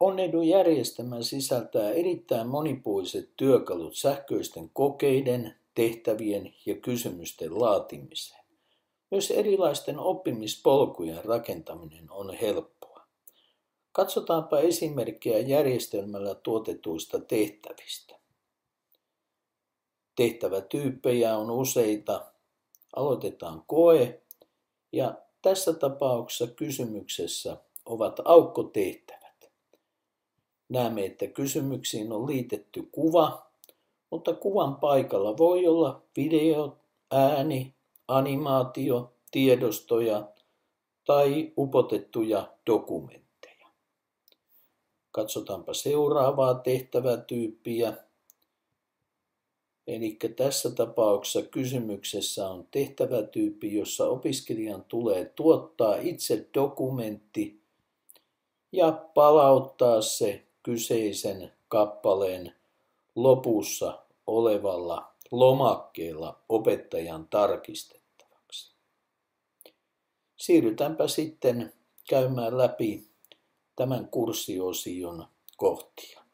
Onnedu-järjestelmä sisältää erittäin monipuoliset työkalut sähköisten kokeiden, tehtävien ja kysymysten laatimiseen. Myös erilaisten oppimispolkujen rakentaminen on helppoa. Katsotaanpa esimerkkejä järjestelmällä tuotetuista tehtävistä. Tehtävätyyppejä on useita. Aloitetaan koe ja tässä tapauksessa kysymyksessä ovat aukkotehtävät. Näemme, että kysymyksiin on liitetty kuva, mutta kuvan paikalla voi olla video, ääni, animaatio, tiedostoja tai upotettuja dokumentteja. Katsotaanpa seuraavaa tehtävätyyppiä. Eli tässä tapauksessa kysymyksessä on tehtävätyyppi, jossa opiskelijan tulee tuottaa itse dokumentti ja palauttaa se kyseisen kappaleen lopussa olevalla lomakkeella opettajan tarkistettavaksi. Siirrytäänpä sitten käymään läpi tämän kurssiosion kohtia.